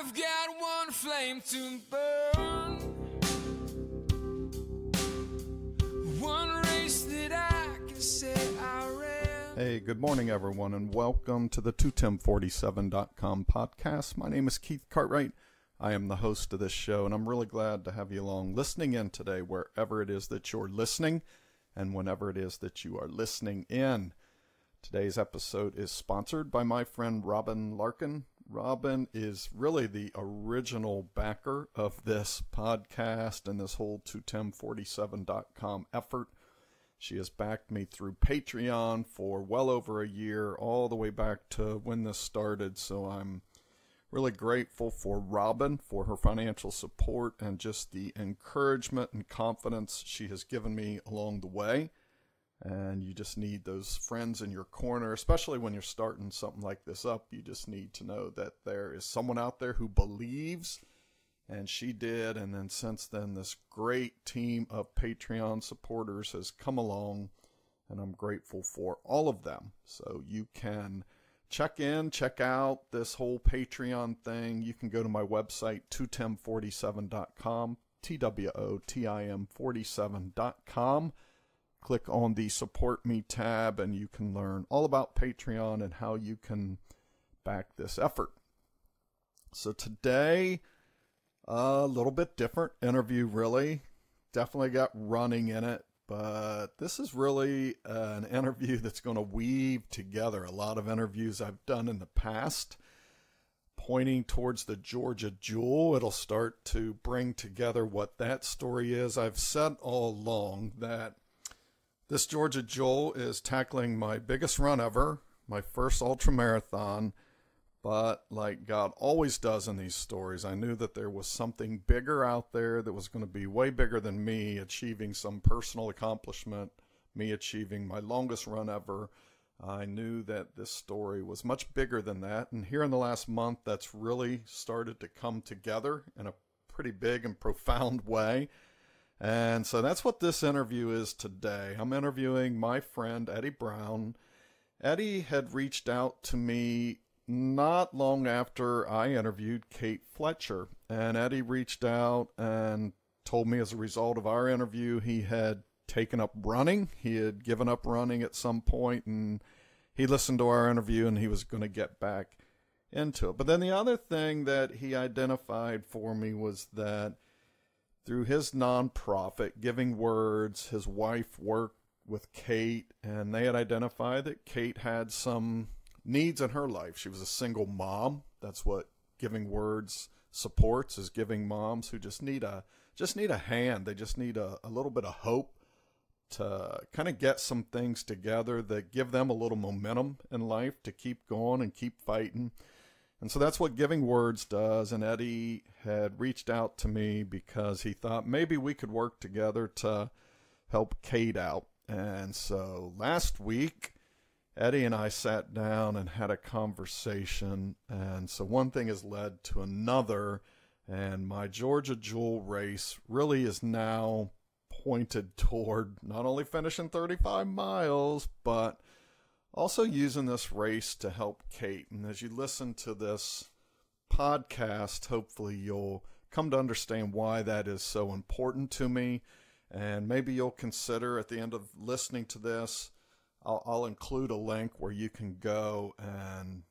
I've got one flame to burn, one race that I can say I ran. Hey, good morning, everyone, and welcome to the 21047.com podcast. My name is Keith Cartwright. I am the host of this show, and I'm really glad to have you along listening in today, wherever it is that you're listening and whenever it is that you are listening in. Today's episode is sponsored by my friend Robin Larkin. Robin is really the original backer of this podcast and this whole 21047.com effort. She has backed me through Patreon for well over a year, all the way back to when this started. So I'm really grateful for Robin for her financial support and just the encouragement and confidence she has given me along the way. And you just need those friends in your corner, especially when you're starting something like this up. You just need to know that there is someone out there who believes, and she did. And then since then, this great team of Patreon supporters has come along, and I'm grateful for all of them. So you can check out this whole Patreon thing. You can go to my website, 21047.com, TWOTIM47.com. Click on the Support Me tab, and you can learn all about Patreon and how you can back this effort. So today, a little bit different interview, really. Definitely got running in it, but this is really an interview that's going to weave together a lot of interviews I've done in the past, pointing towards the Georgia Jewel. It'll start to bring together what that story is. I've said all along that this Georgia Jewel is tackling my biggest run ever, my first ultra marathon. But like God always does in these stories, I knew that there was something bigger out there that was going to be way bigger than me achieving some personal accomplishment, me achieving my longest run ever. I knew that this story was much bigger than that. And here in the last month, that's really started to come together in a pretty big and profound way. And so that's what this interview is today. I'm interviewing my friend Eddie Brown. Eddie had reached out to me not long after I interviewed Kate Fletcher. And Eddie reached out and told me as a result of our interview, he had taken up running. He had given up running at some point, and he listened to our interview and he was going to get back into it. But then the other thing that he identified for me was that through his nonprofit, Giving Words, his wife worked with Kate, and they had identified that Kate had some needs in her life. She was a single mom. That's what Giving Words supports, is giving moms who just need a hand. They just need a little bit of hope to kind of get some things together that give them a little momentum in life to keep going and keep fighting. And so that's what Giving Words does. And Eddie had reached out to me because he thought maybe we could work together to help Kate out. And so last week, Eddie and I sat down and had a conversation. And so one thing has led to another. And my Georgia Jewel race really is now pointed toward not only finishing 35 miles, but also using this race to help Kate. And as you listen to this podcast, hopefully you'll come to understand why that is so important to me. And maybe you'll consider at the end of listening to this, I'll include a link where you can go and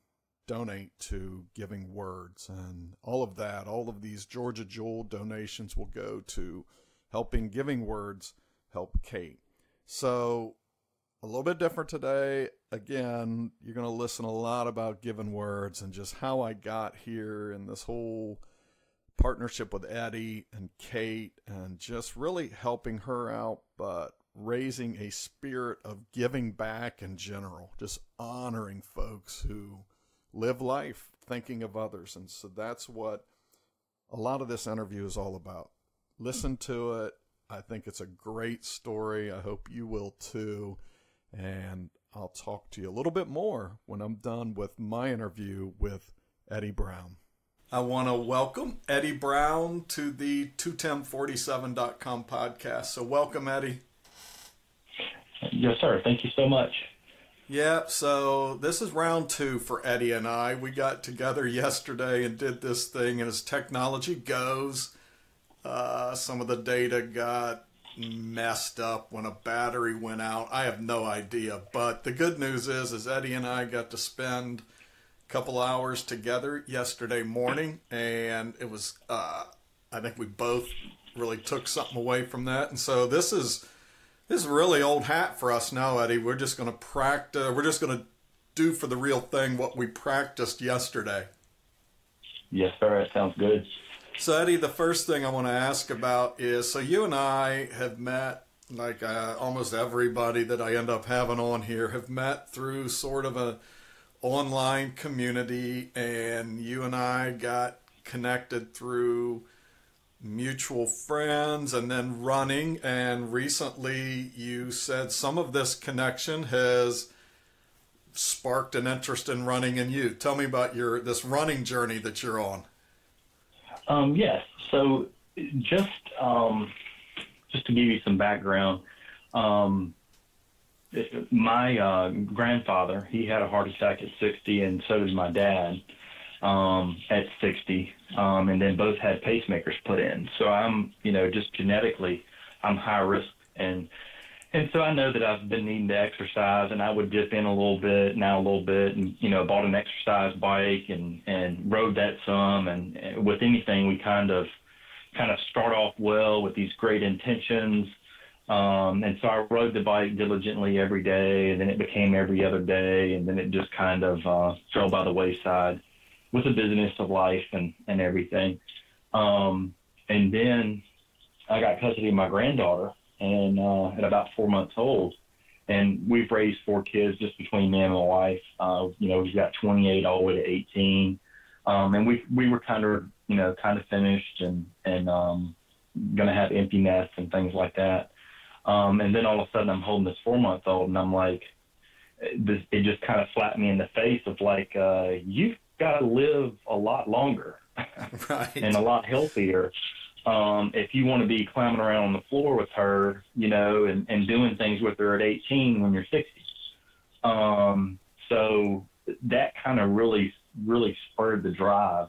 donate to Giving Words. And all of that, all of these Georgia Jewel donations will go to helping Giving Words help Kate. So a little bit different today. Again, you're going to listen a lot about Giving Words and just how I got here and this whole partnership with Eddie and Kate and just really helping her out, but raising a spirit of giving back in general, just honoring folks who live life thinking of others. And so that's what a lot of this interview is all about. Listen to it. I think it's a great story. I hope you will too. And I'll talk to you a little bit more when I'm done with my interview with Eddie Brown. I want to welcome Eddie Brown to the 21047.com podcast. So welcome, Eddie. Yes, sir. Thank you so much. Yeah, so this is round 2 for Eddie and I. We got together yesterday and did this thing, and as technology goes, some of the data got messed up when a battery went out. I have no idea, but the good news is Eddie and I got to spend a couple hours together yesterday morning, and it was, I think we both really took something away from that, and so this is really old hat for us now, Eddie. We're just going to practice. We're just going to do for the real thing what we practiced yesterday. Yes, sir. That sounds good. So, Eddie, the first thing I want to ask about is, so you and I have met, like almost everybody that I end up having on here, have met through sort of a online community, and you and I got connected through mutual friends and then running, and recently you said some of this connection has sparked an interest in running in you. Tell me about this running journey that you're on. Yes. So just to give you some background, my grandfather, he had a heart attack at 60, and so did my dad at 60, and then both had pacemakers put in. So I'm, just genetically, I'm high risk, and so I know that I've been needing to exercise, and I would dip in a little bit, now a little bit, and bought an exercise bike and rode that some. And with anything, we kind of start off well with these great intentions. And so I rode the bike diligently every day, and then it became every other day, and then it just kind of fell by the wayside with the business of life and everything. And then I got custody of my granddaughter and at about 4 months old. And we've raised 4 kids just between me and my wife. We've got 28 all the way to 18. And we were kind of finished and going to have empty nests and things like that. And then all of a sudden I'm holding this 4-month-old, and I'm like, it just kind of slapped me in the face of like, you've got to live a lot longer Right. and a lot healthier. If you want to be climbing around on the floor with her, and doing things with her at 18 when you're 60. So that kind of really spurred the drive,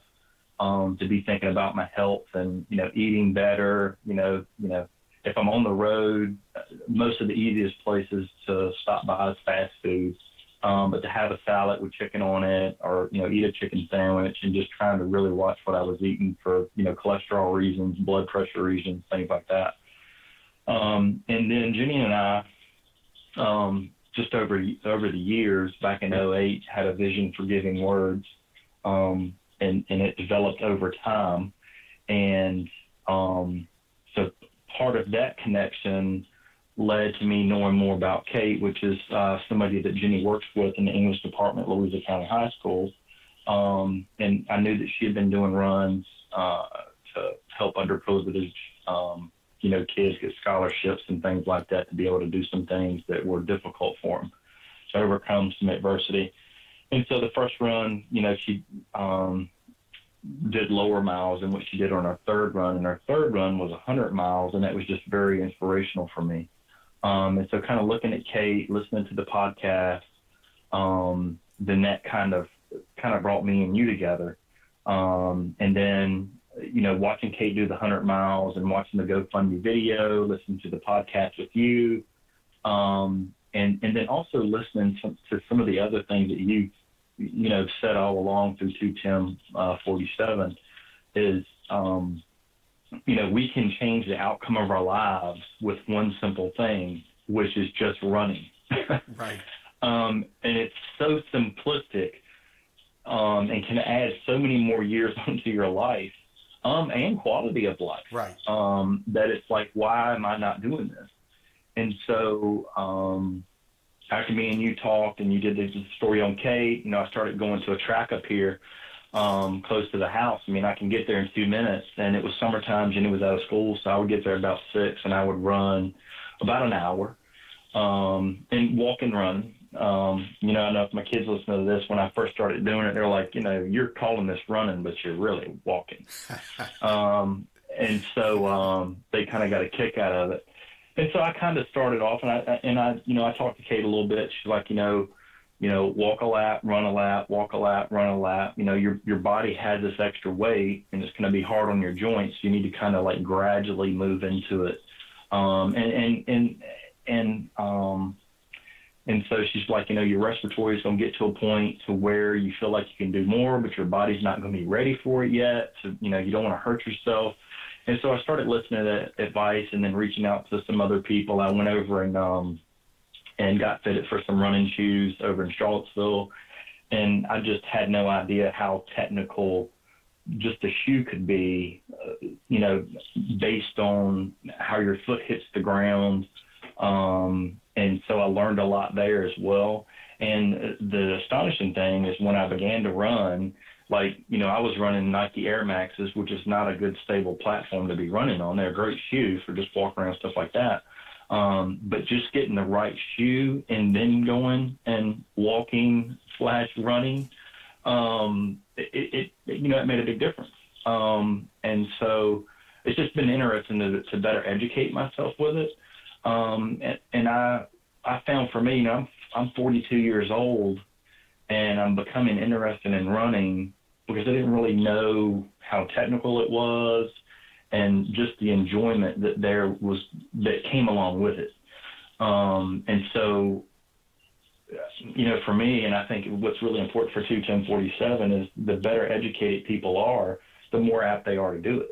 to be thinking about my health and, eating better, if I'm on the road, most of the easiest places to stop by is fast food. But to have a salad with chicken on it, or, eat a chicken sandwich, and just trying to really watch what I was eating for, cholesterol reasons, blood pressure reasons, things like that. And then Jenny and I, just over the years, back in 2008, had a vision for giving words, and it developed over time. And so part of that connection led to me knowing more about Kate, which is somebody that Jenny works with in the English department at Louisa County High School. And I knew that she had been doing runs to help underprivileged, kids get scholarships and things like that, to be able to do some things that were difficult for them, to overcome some adversity. And so the first run, she did lower miles than what she did on her third run. And her third run was 100 miles, and that was just very inspirational for me. And so kind of looking at Kate, listening to the podcast, then that kind of brought me and you together. And then, watching Kate do the 100 miles and watching the GoFundMe video, listening to the podcast with you, and then also listening to some of the other things that you said all along through 21047 is, we can change the outcome of our lives with one simple thing, which is just running. Right. And it's so simplistic, and can add so many more years onto your life, and quality of life. Right. That it's like, why am I not doing this? And so, after me and you talked and you did the story on Kate, I started going to a track up here, close to the house. I mean, I can get there in 2 minutes, and it was summertime. Jenny was out of school, so I would get there about 6, and I would run about an hour, and walk and run. I know if my kids listen to this, when I first started doing it, they're like, you're calling this running, but you're really walking. And so they kind of got a kick out of it. And so I kind of started off, and I talked to Kate a little bit. She's like, walk a lap, run a lap, walk a lap, run a lap. Your body has this extra weight, and it's going to be hard on your joints. You need to kind of like gradually move into it. And so she's like, your respiratory is going to get to a point to where you feel like you can do more, but your body's not going to be ready for it yet. So, you don't want to hurt yourself. And so I started listening to that advice and then reaching out to some other people. I went over and got fitted for some running shoes over in Charlottesville. And I just had no idea how technical just a shoe could be, based on how your foot hits the ground. And so I learned a lot there as well. And the astonishing thing is when I began to run, I was running Nike Air Maxes, which is not a good stable platform to be running on. They're a great shoe for just walking around, stuff like that. But just getting the right shoe and then going and walking / running, it made a big difference. And so it's just been interesting to better educate myself with it. And I found for me, I'm 42 years old and I'm becoming interested in running because I didn't really know how technical it was and just the enjoyment that came along with it. And so, for me, and I think what's really important for 21047 is the better educated people are, the more apt they are to do it.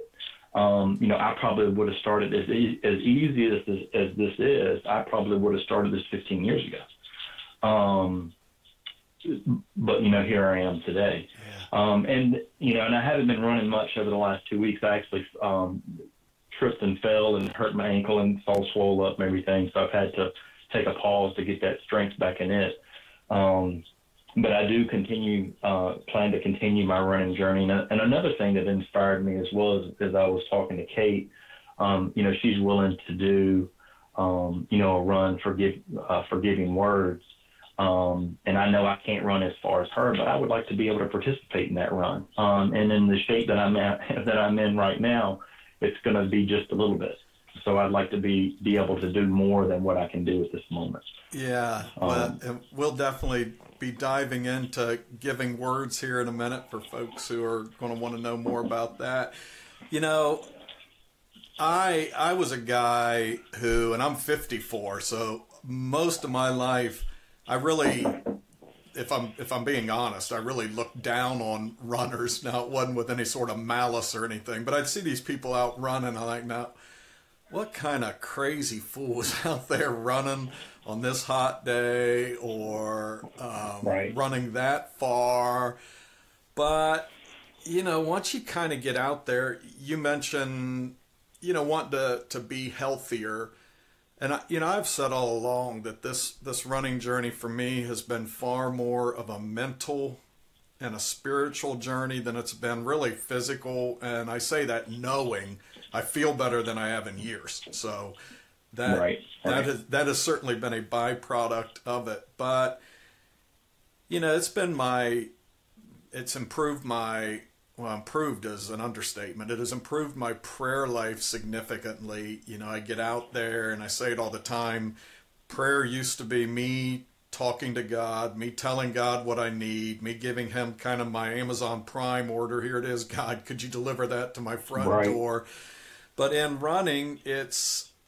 I probably would have started as easy as this is. I probably would have started this 15 years ago. But here I am today. Yeah. And I haven't been running much over the last 2 weeks. I actually tripped and fell and hurt my ankle and it's all swollen up and everything. So I've had to take a pause to get that strength back in it. But I do plan to continue my running journey. And another thing that inspired me as well as I was talking to Kate, she's willing to do, a run for Giving Words. And I know I can't run as far as her, but I would like to be able to participate in that run. And in the shape that I'm in right now, it's going to be just a little bit. So I'd like to be able to do more than what I can do at this moment. Yeah, well, we'll definitely be diving into Giving Words here in a minute for folks who are going to want to know more about that. I was a guy who, and I'm 54, so most of my life, I really, if I'm being honest, I really looked down on runners. Now, it wasn't with any sort of malice or anything, but I'd see these people out running. I'm like, now, what kind of crazy fool is out there running on this hot day or running that far? But, once you kind of get out there, you mentioned, wanting to be healthier. And, I've said all along that this running journey for me has been far more of a mental and a spiritual journey than it's been really physical. And I say that knowing I feel better than I have in years. So that has certainly been a byproduct of it. But, improved is an understatement. It has improved my prayer life significantly. I get out there and I say it all the time. Prayer used to be me talking to God, me telling God what I need, me giving him kind of my Amazon Prime order. Here it is, God, could you deliver that to my front door? But in running,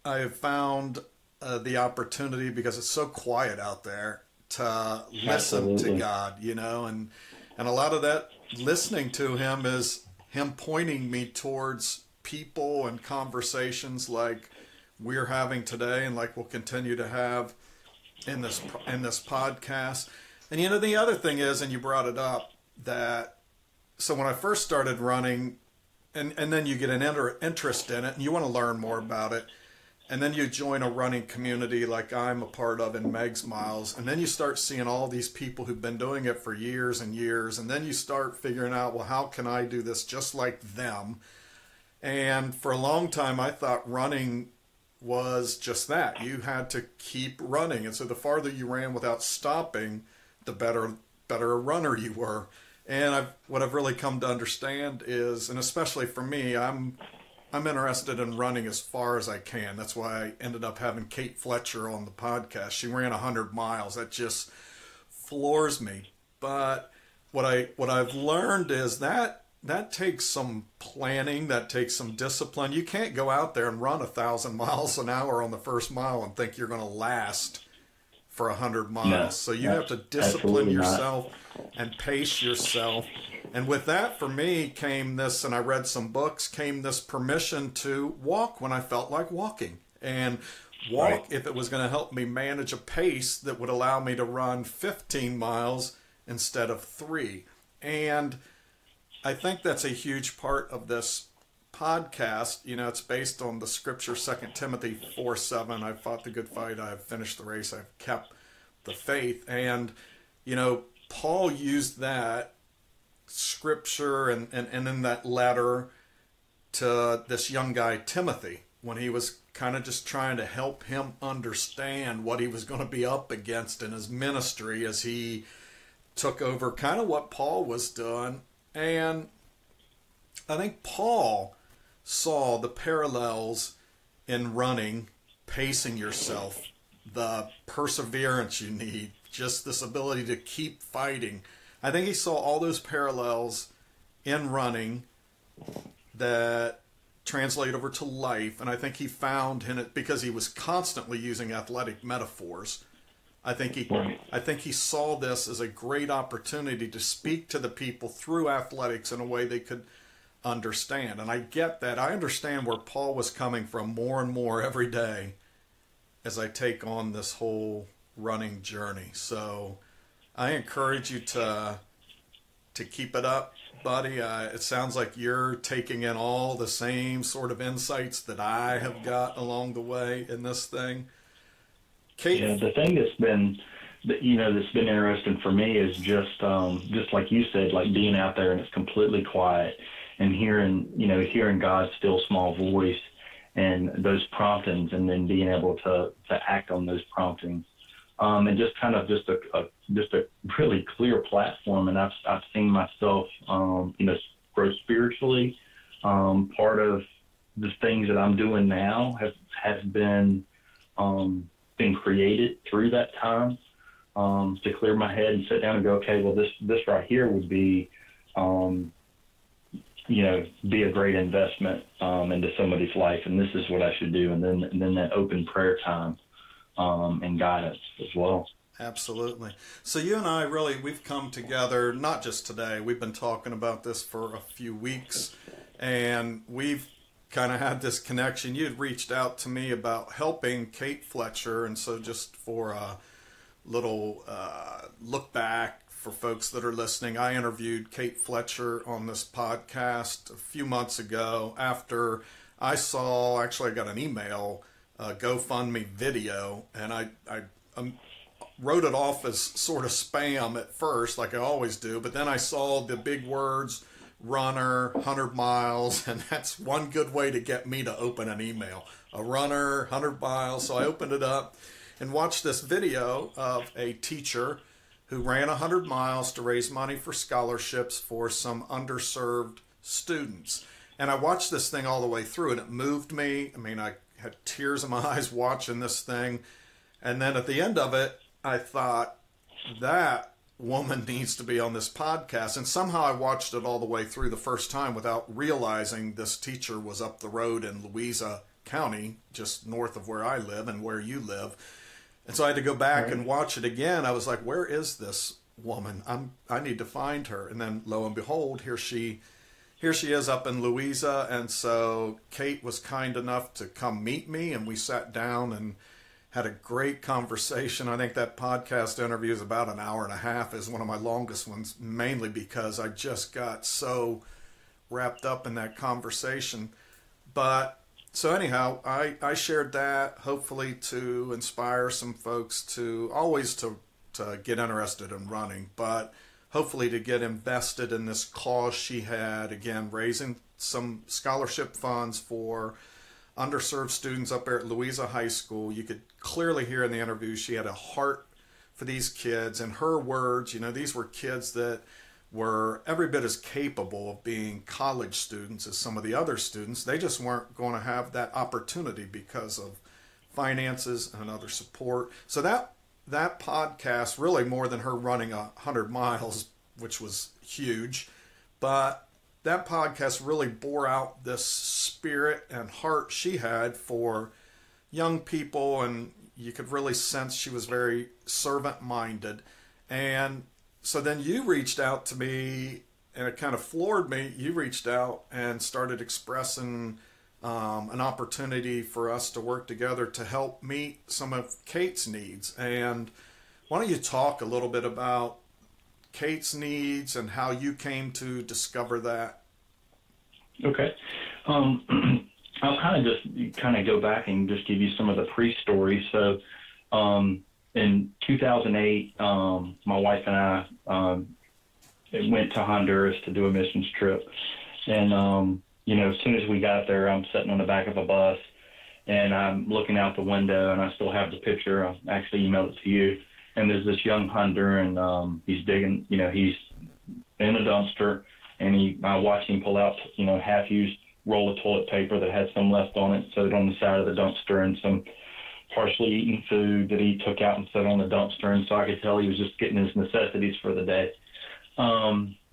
I have found the opportunity, because it's so quiet out there, to listen to God, and a lot of that listening to him is him pointing me towards people and conversations like we're having today and like we'll continue to have in this podcast. And the other thing is, and you brought it up, so when I first started running, and then you get an interest in it and you want to learn more about it, and then you join a running community like I'm a part of in Meg's Miles, and then you start seeing all these people who've been doing it for years and years, and then you start figuring out, well, how can I do this just like them? And for a long time, I thought running was just that. You had to keep running, and so the farther you ran without stopping, the better a runner you were. And what I've really come to understand is, and especially for me, I'm interested in running as far as I can. That's why I ended up having Kate Fletcher on the podcast. She ran 100 miles. That just floors me. But what I've learned is that takes some planning, that takes some discipline. You can't go out there and run 1,000 miles an hour on the first mile and think you're going to last for 100 miles. No, so you have to discipline yourself not. and pace yourself. And with that, for me, came this, and I read some books, came this permission to walk when I felt like walking. And walk Right. if it was going to help me manage a pace that would allow me to run 15 miles instead of 3. And I think that's a huge part of this podcast. You know, it's based on the scripture, 2 Timothy 4:7. I've fought the good fight. I've finished the race. I've kept the faith. And, you know, Paul used that scripture and in that letter to this young guy, Timothy, when he was kind of just trying to help him understand what he was going to be up against in his ministry as he took over kind of what Paul was doing. And I think Paul saw the parallels in running, pacing yourself, the perseverance you need, just this ability to keep fighting. I think he saw all those parallels in running that translate over to life. And I think he found in it, because he was constantly using athletic metaphors, I think he saw this as a great opportunity to speak to the people through athletics in a way they could understand. And I get that. I understand where Paul was coming from more and more every day as I take on this whole running journey. So I encourage you to keep it up, buddy. It sounds like you're taking in all the same sort of insights that I have got along the way in this thing. Kate? Yeah, the thing that's been interesting for me is just like you said, like being out there and it's completely quiet and hearing God's still small voice and those promptings, and then being able to act on those promptings, and just kind of just a really clear platform. And I've seen myself grow spiritually. Part of the things that I'm doing now has been created through that time, to clear my head and sit down and go, okay, well, this right here would be, be a great investment into somebody's life, and this is what I should do. And then that open prayer time and guidance as well. Absolutely. So you and I we've come together, not just today. We've been talking about this for a few weeks, and we've kind of had this connection. You had reached out to me about helping Kate Fletcher, and so just for a little look back for folks that are listening, I interviewed Kate Fletcher on this podcast a few months ago after I got an email, GoFundMe video, and I wrote it off as sort of spam at first, like I always do, but then I saw the big words, runner, 100 miles, and that's one good way to get me to open an email. A runner, 100 miles. So I opened it up and watched this video of a teacher who ran 100 miles to raise money for scholarships for some underserved students. And I watched this thing all the way through, and it moved me. I mean, I had tears in my eyes watching this thing. And then at the end of it, I thought, that woman needs to be on this podcast. And somehow I watched it all the way through the first time without realizing this teacher was up the road in Louisa County, just north of where I live and where you live. And so I had to go back and watch it again. I was like, where is this woman? I need to find her. And then lo and behold, here she is up in Louisa. And so Kate was kind enough to come meet me, and we sat down and had a great conversation. I think that podcast interview is about an hour and a half, is one of my longest ones, mainly because I just got so wrapped up in that conversation. But so anyhow, I shared that hopefully to inspire some folks to get interested in running, but hopefully to get invested in this cause she had, again, raising some scholarship funds for underserved students up there at Louisa High School. You could clearly hear in the interview she had a heart for these kids. In her words, these were kids that were every bit as capable of being college students as some of the other students. They just weren't going to have that opportunity because of finances and other support. So that that podcast, really more than her running 100 miles, which was huge, but that podcast really bore out this spirit and heart she had for young people, and you could really sense she was very servant-minded. And so then you reached out to me, and it kind of floored me. You reached out and started expressing an opportunity for us to work together to help meet some of Kate's needs. And why don't you talk a little bit about Kate's needs and how you came to discover that? Okay. I'll kind of go back and just give you some of the pre-story. So in 2008, my wife and I went to Honduras to do a missions trip. And, as soon as we got there, I'm sitting on the back of a bus, and I'm looking out the window, and I still have the picture. I actually emailed it to you. And there's this young Honduran, he's digging, he's in a dumpster, and I watched him pull out, half-used roll of toilet paper that had some left on it, set it on the side of the dumpster, and some partially eaten food that he took out and set on the dumpster. And so I could tell he was just getting his necessities for the day.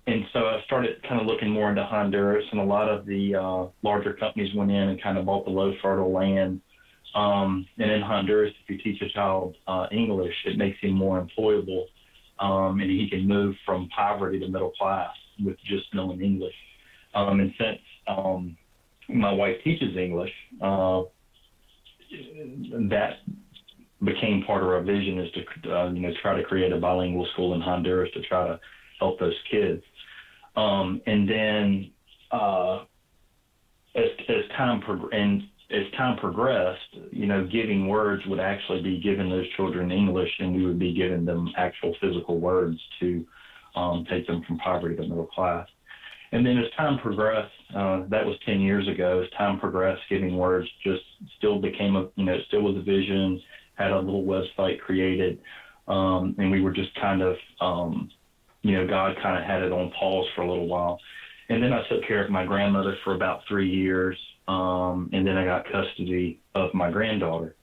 And so I started kind of looking more into Honduras, and a lot of the larger companies went in and kind of bought the low fertile land. And in Honduras, if you teach a child English, it makes him more employable, and he can move from poverty to middle class with just knowing English. And since my wife teaches English, that became part of our vision, is to try to create a bilingual school in Honduras to try to help those kids. And then as time progressed, giving words would actually be giving those children English, and we would be giving them actual physical words to take them from poverty to middle class. And then as time progressed, that was 10 years ago, as time progressed, giving words just still became still was a vision, had a little website created, and we were just kind of, God kind of had it on pause for a little while. And then I took care of my grandmother for about 3 years, and then I got custody of my granddaughter.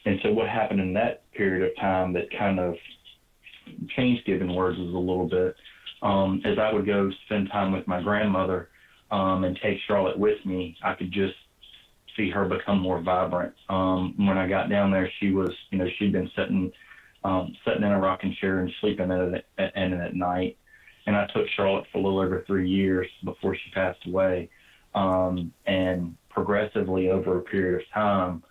And so what happened in that period of time that kind of changed giving words was a little bit, as I would go spend time with my grandmother and take Charlotte with me, I could just see her become more vibrant. When I got down there, she was, she'd been sitting in a rocking chair and sleeping in it at night. And I took Charlotte for a little over 3 years before she passed away. And progressively over a period of time,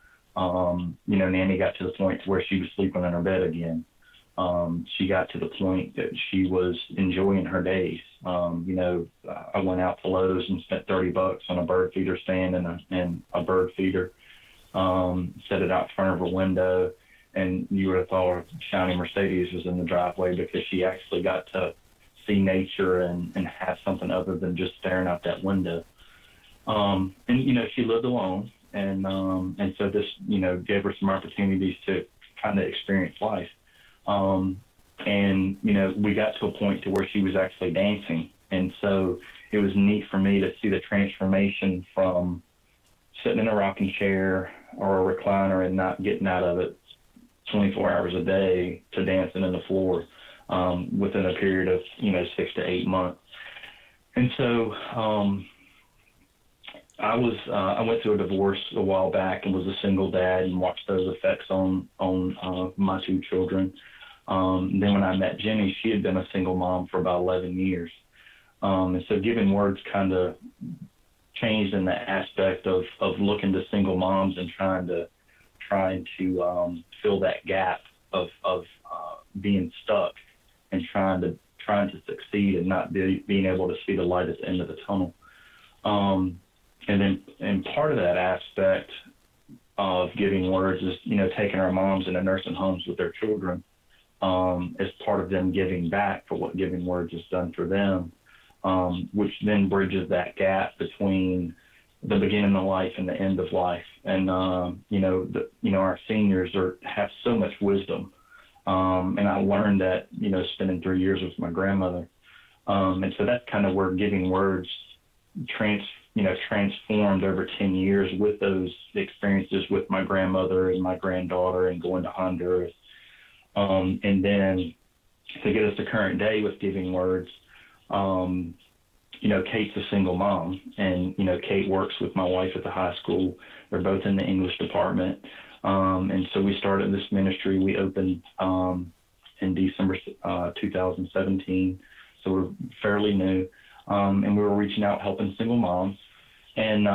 Nanny got to the point where she was sleeping in her bed again. She got to the point that she was enjoying her days. I went out to Lowe's and spent $30 on a bird feeder stand and a bird feeder, set it out in front of her window, and you would have thought a shiny Mercedes was in the driveway, because she actually got to see nature and have something other than just staring out that window. And she lived alone, and so this, gave her some opportunities to kind of experience life. And we got to a point to where she was actually dancing. And so it was neat for me to see the transformation from sitting in a rocking chair or a recliner and not getting out of it 24 hours a day to dancing on the floor, within a period of, 6 to 8 months. And so, I went through a divorce a while back and was a single dad and watched those effects on my 2 children. Then when I met Jenny, she had been a single mom for about 11 years. And so giving words kind of changed in the aspect of looking to single moms and trying to fill that gap of being stuck and trying to succeed and not being able to see the light at the end of the tunnel. And part of that aspect of giving words is, taking our moms into nursing homes with their children, as part of them giving back for what giving words has done for them, which then bridges that gap between the beginning of life and the end of life. And, our seniors have so much wisdom. And I learned that, spending 3 years with my grandmother. And so that's kind of where giving words transformed over 10 years with those experiences with my grandmother and my granddaughter and going to Honduras. And then to get us to current day with giving words, Kate's a single mom, and, Kate works with my wife at the high school. They're both in the English department. And so we started this ministry. We opened in December 2017, so we're fairly new. And we were reaching out, helping single moms. And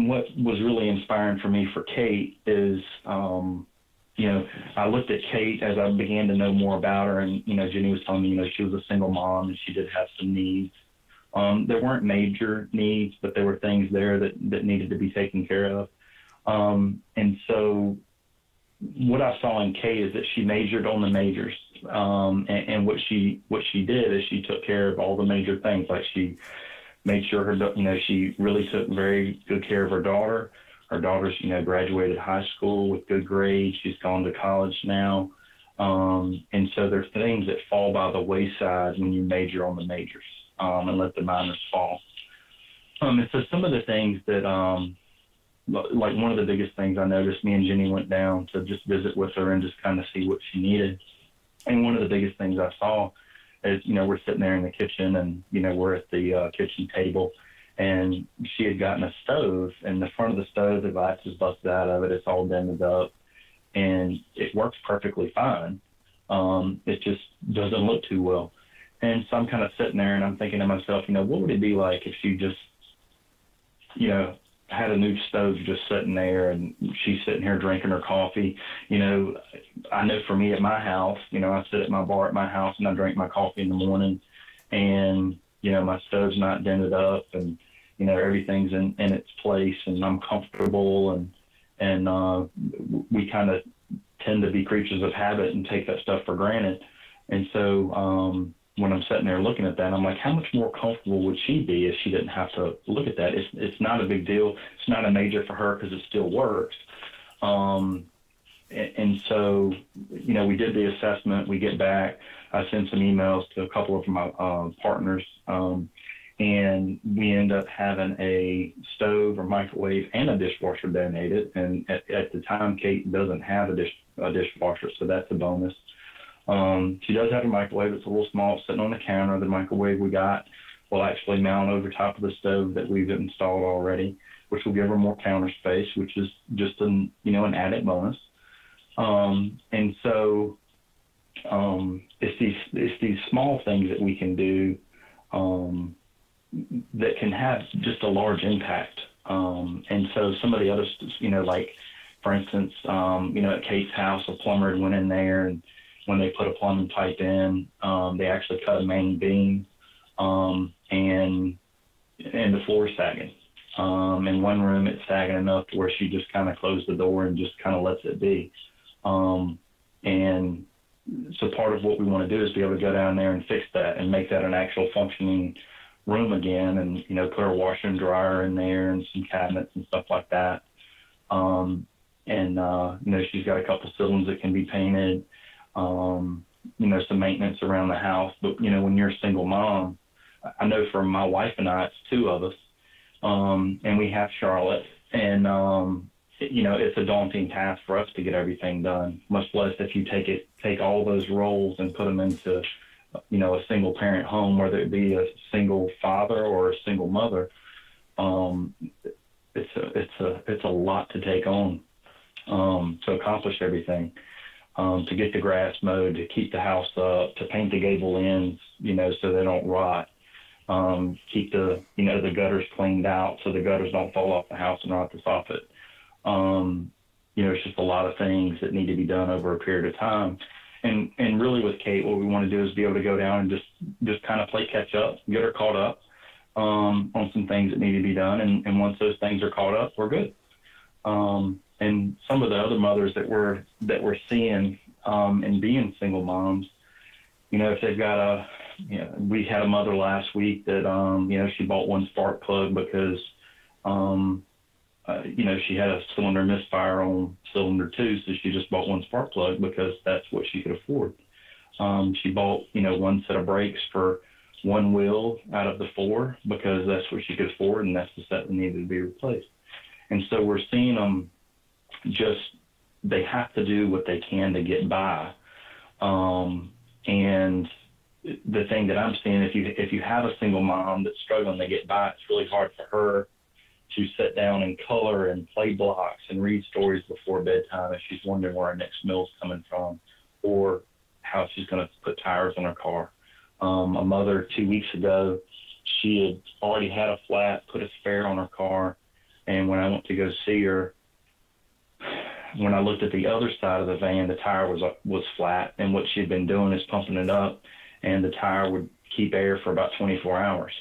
what was really inspiring for me for Kate is, I looked at Kate as I began to know more about her, and, Jenny was telling me, she was a single mom and she did have some needs. There weren't major needs, but there were things there that needed to be taken care of. And so what I saw in Kate is that she majored on the majors. And what she did is she took care of all the major things. Like, she made sure she really took very good care of her daughter. Her daughter's, graduated high school with good grades. She's gone to college now. And so there's things that fall by the wayside when you major on the majors, and let the minors fall. And so some of the things that, like one of the biggest things I noticed, me and Jenny went down to just visit with her and just kind of see what she needed. And one of the biggest things I saw is, we're sitting there in the kitchen, and, we're at the kitchen table, and she had gotten a stove, and the front of the stove, the glass is busted out of it. It's all dented up, and it works perfectly fine. It just doesn't look too well. And so I'm kind of sitting there, and I'm thinking to myself, what would it be like if she just, had a new stove just sitting there, and she's sitting here drinking her coffee. I know for me at my house, I sit at my bar at my house and I drink my coffee in the morning, and, my stove's not dented up, and, everything's in its place, and I'm comfortable, and we kind of tend to be creatures of habit and take that stuff for granted. And so, when I'm sitting there looking at that, I'm like, how much more comfortable would she be if she didn't have to look at that? It's not a big deal. It's not a major for her because it still works. And so, we did the assessment. We get back. I sent some emails to a couple of my partners, and we end up having a stove or microwave and a dishwasher donated. And at the time, Kate doesn't have a dishwasher, so that's a bonus. She does have a microwave. It's a little small, it's sitting on the counter. The microwave we got will actually mount over top of the stove that we've installed already, which will give her more counter space, which is just an added bonus. And so it's these small things that we can do that can have just a large impact. And so some of the others, like, for instance, at Kate's house, a plumber went in there, and when they put a plumbing pipe in, they actually cut a main beam, and the floor is sagging. In one room, it's sagging enough to where she just kind of closed the door and just kind of lets it be. And so part of what we want to do is be able to go down there and fix that and make that an actual functioning room again, and, put our washer and dryer in there and some cabinets and stuff like that. And she's got a couple ceilings that can be painted. Some maintenance around the house. But, when you're a single mom, I know for my wife and I, it's two of us, and we have Charlotte, and, it's a daunting task for us to get everything done, much less if you take all those roles and put them into, a single parent home, whether it be a single father or a single mother. It's a lot to take on, to accomplish everything. To get the grass mowed, to keep the house up, to paint the gable ends, so they don't rot. Keep the gutters cleaned out so the gutters don't fall off the house and rot the soffit. It's just a lot of things that need to be done over a period of time. And really with Kate, what we want to do is be able to go down and just kind of play catch up, get her caught up on some things that need to be done. And once those things are caught up, we're good. And some of the other mothers that we're seeing, and being single moms, if they've got we had a mother last week that, she bought one spark plug because, she had a cylinder misfire on cylinder 2, so she just bought one spark plug because that's what she could afford. She bought, one set of brakes for one wheel out of the 4 because that's what she could afford, and that's the set that needed to be replaced. And so we're seeing them just, they have to do what they can to get by. And the thing that I'm seeing, if you have a single mom that's struggling to get by, it's really hard for her to sit down and color and play blocks and read stories before bedtime if she's wondering where her next meal's coming from or how she's going to put tires on her car. A mother 2 weeks ago, she had already had a flat, put a spare on her car, and when I went to go see her, when I looked at the other side of the van, the tire was flat, and what she had been doing is pumping it up, and the tire would keep air for about 24 hours.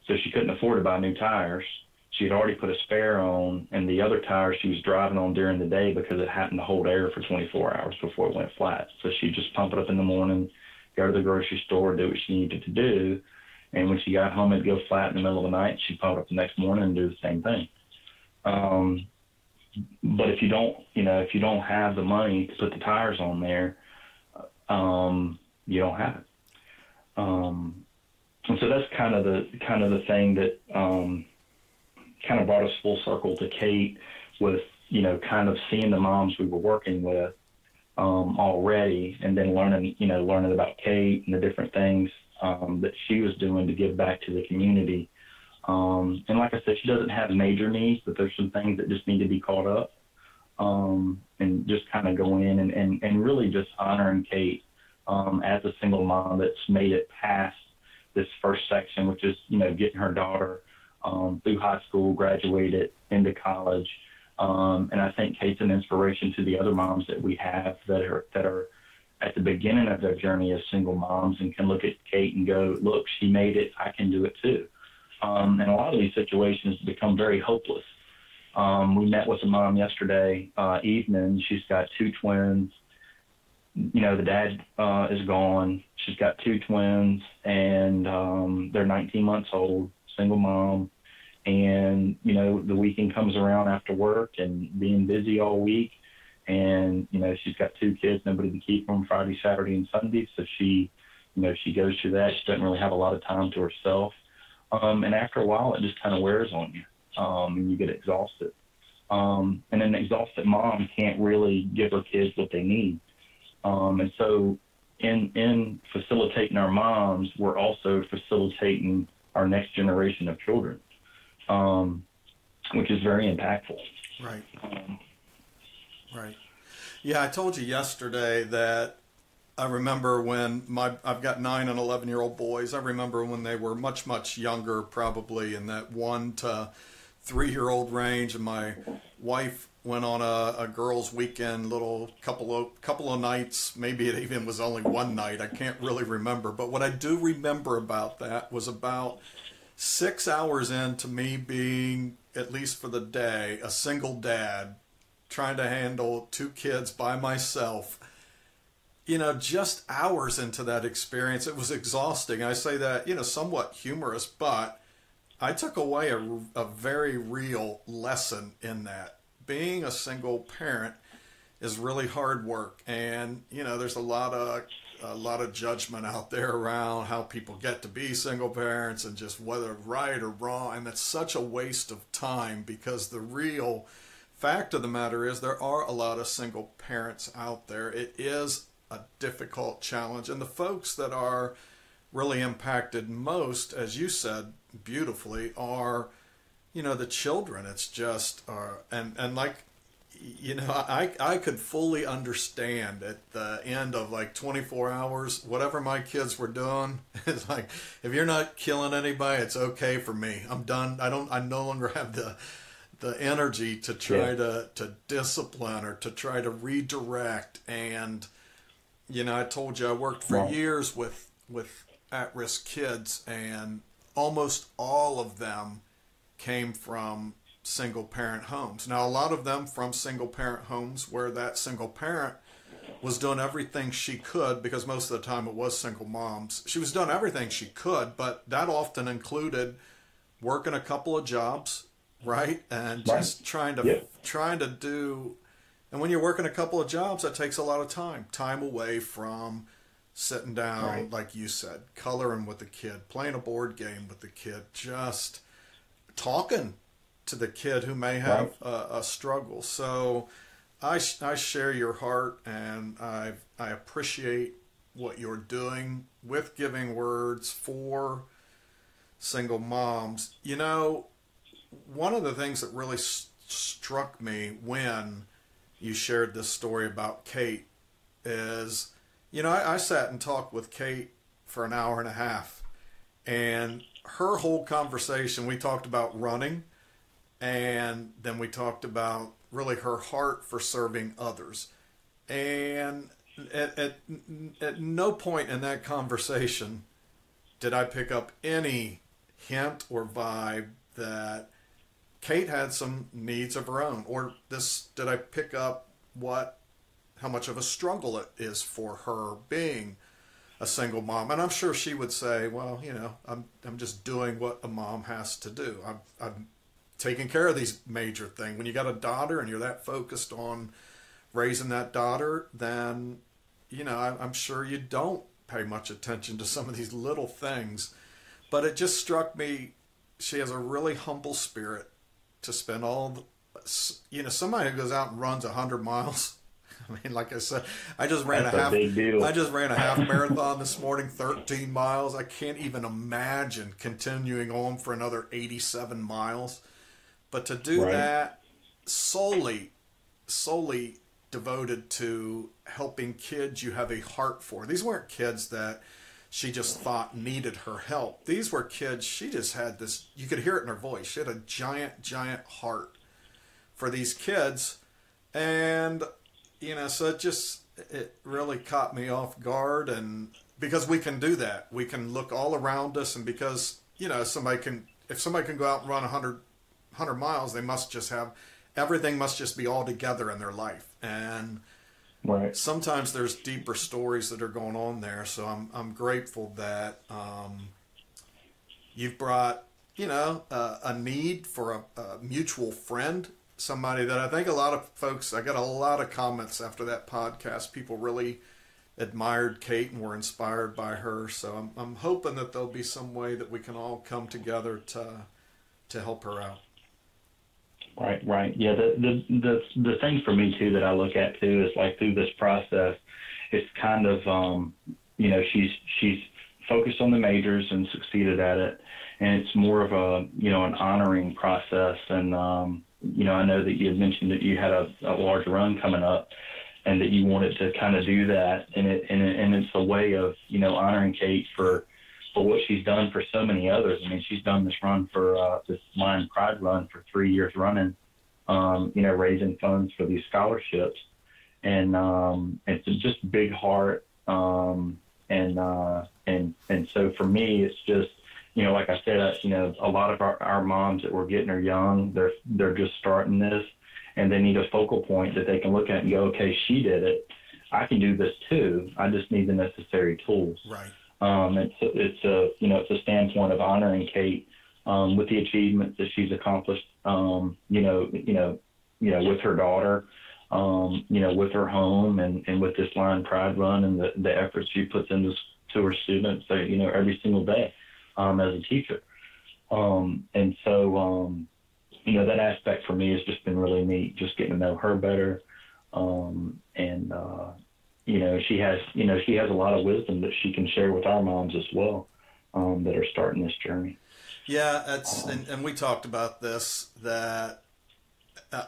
So she couldn't afford to buy new tires. She had already put a spare on, and the other tire she was driving on during the day because it happened to hold air for 24 hours before it went flat. So she'd just pump it up in the morning, go to the grocery store, do what she needed to do, and when she got home, it'd go flat in the middle of the night, and she'd pump it up the next morning and do the same thing. But if you don't have the money to put the tires on there, you don't have it. And so that's kind of the thing that kind of brought us full circle to Kate with, kind of seeing the moms we were working with already, and then learning about Kate and the different things that she was doing to give back to the community. And like I said, she doesn't have major needs, but there's some things that just need to be caught up. And just kind of go in and really just honoring Kate as a single mom that's made it past this first section, which is, getting her daughter through high school, graduated into college. And I think Kate's an inspiration to the other moms that we have that are at the beginning of their journey as single moms and can look at Kate and go, look, she made it, I can do it too. And a lot of these situations become very hopeless. We met with a mom yesterday evening. She's got two twins. The dad is gone. She's got two twins, and they're 19 months old, single mom. And, the weekend comes around after work and being busy all week. And, she's got two kids, nobody to keep them Friday, Saturday, and Sunday. So she goes through that. She doesn't really have a lot of time to herself. And after a while, it just kind of wears on you, and you get exhausted. And an exhausted mom can't really give her kids what they need. And so in facilitating our moms, we're also facilitating our next generation of children, which is very impactful. Right. Right. Yeah, I told you yesterday that I remember when I've got 9 and 11-year-old boys. I remember when they were much, much younger, probably in that 1 to 3-year-old range. And my wife went on a girls' weekend, little couple of nights. Maybe it even was only one night. I can't really remember. But what I do remember about that was about 6 hours into me being, at least for the day, a single dad, trying to handle 2 kids by myself. Just hours into that experience, it was exhausting. I say that, somewhat humorous, but I took away a very real lesson in that. Being a single parent is really hard work. And, there's a lot of judgment out there around how people get to be single parents and just whether right or wrong. And that's such a waste of time, because the real fact of the matter is there are a lot of single parents out there. It is a difficult challenge, and the folks that are really impacted most, as you said beautifully, are the children. It's just and like I could fully understand at the end of like 24 hours whatever my kids were doing. It's like, if you're not killing anybody, it's okay for me. I'm done. I no longer have the energy to try to discipline or to try to redirect. And I told you I worked for years with at-risk kids, and almost all of them came from single-parent homes. Now, a lot of them from single-parent homes where that single parent was doing everything she could, because most of the time it was single moms. She was doing everything she could, but that often included working a couple of jobs, right? And just trying to do. And when you're working a couple of jobs, that takes a lot of time away from sitting down, like you said, coloring with the kid, playing a board game with the kid, just talking to the kid who may have a struggle. So I share your heart, and I appreciate what you're doing with Giving Words for single moms. You know, one of the things that really struck me when you shared this story about Kate is, you know, I sat and talked with Kate for an hour and a half, and her whole conversation, we talked about running, and then we talked about really her heart for serving others. And at no point in that conversation did I pick up any hint or vibe that Kate had some needs of her own, or did I pick up how much of a struggle it is for her being a single mom. And I'm sure she would say, well, you know, I'm just doing what a mom has to do. I'm taking care of these major things. When you got a daughter and you're that focused on raising that daughter, then, you know, I'm sure you don't pay much attention to some of these little things. But it just struck me, she has a really humble spirit to spend you know, somebody who goes out and runs 100 miles. I mean, like I said, I just ran a half marathon this morning, 13 miles. I can't even imagine continuing on for another 87 miles. But to do that solely devoted to helping kids you have a heart for. These weren't kids that she just thought needed her help. These were kids, she just had this, you could hear it in her voice. She had a giant, giant heart for these kids. And, you know, so it really caught me off guard. And because we can do that, we can look all around us. And because, you know, if somebody can go out and run 100 miles, they must just have, everything must just be all together in their life. And sometimes there's deeper stories that are going on there. So I'm grateful that you've brought, you know, a need for a mutual friend, somebody that I think a lot of folks, I got a lot of comments after that podcast. People really admired Kate and were inspired by her. So I'm hoping that there'll be some way that we can all come together to help her out. Right. Yeah, the thing for me too that I look at too is like through this process, it's kind of you know, she's focused on the majors and succeeded at it, and it's more of a, you know, an honoring process. And you know, I know that you had mentioned that you had a large run coming up, and that you wanted to kind of do that, and it's a way of, you know, honoring Kate for what she's done for so many others. I mean, she's done this run for this Lion Pride run for 3 years running, you know, raising funds for these scholarships. And it's just big heart. And so for me, it's just, you know, like I said, you know, a lot of our moms that were getting her young, they're just starting this, and they need a focal point that they can look at and go, okay, she did it. I can do this too. I just need the necessary tools. Right. It's a standpoint of honoring Kate with the achievements that she's accomplished, you know, with her daughter, you know, with her home, and with this Lion Pride run, and the efforts she puts into to her students, you know, every single day as a teacher. And so, you know, that aspect for me has just been really neat, just getting to know her better. You know, she has a lot of wisdom that she can share with our moms as well, that are starting this journey. Yeah, that's and we talked about this, that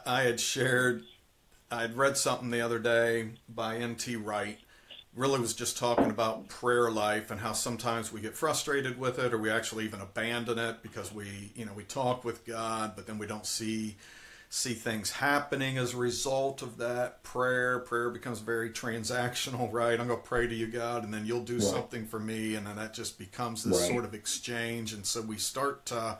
I'd read something the other day by N.T. Wright. Really was just talking about prayer life and how sometimes we get frustrated with it, or we actually even abandon it because we talk with God, but then we don't see things happening as a result of that prayer. Prayer becomes very transactional, right? I'm going to pray to you, God, and then you'll do something for me. And then that just becomes this sort of exchange. And so we start to